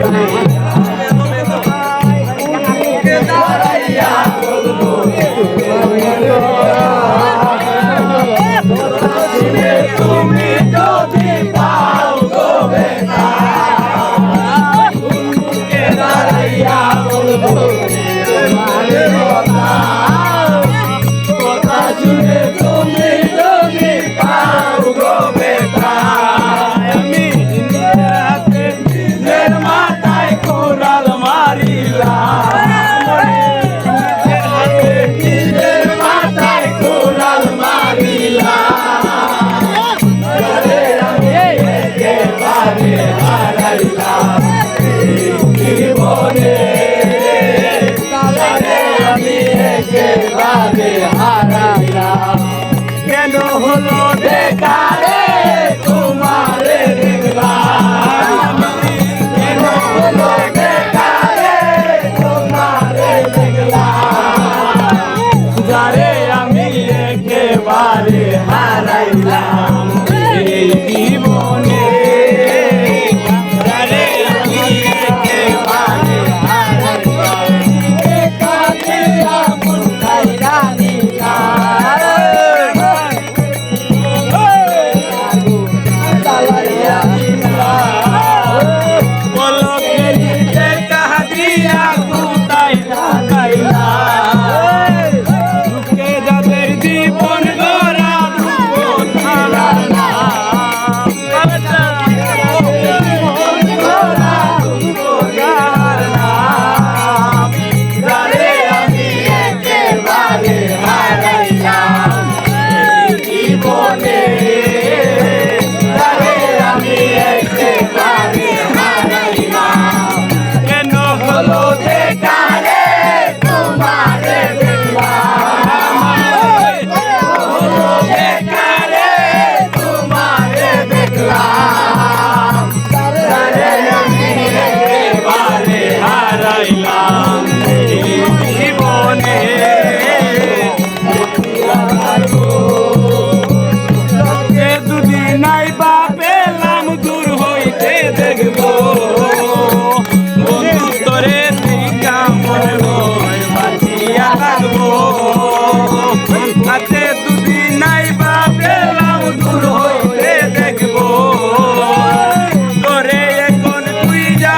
তুমি যদি পাও গো বেটা দাঁড়াইয়া বলবো কথা শুনে তুমি যদি পাও গো বেটা আমি নিজের মাথায় কোরাল মারিলাম নিজের মাথায় কোরাল মারিলাম জীবনে আমি একেবারে হারাইলাম কেন হলো বেকারে তোমারে দেখলাম কেন হলো বেকারে তোমারে দেখলাম যারে আমি একেবারে হারাইলাম এই জীবনে তোরে এখন তুই যা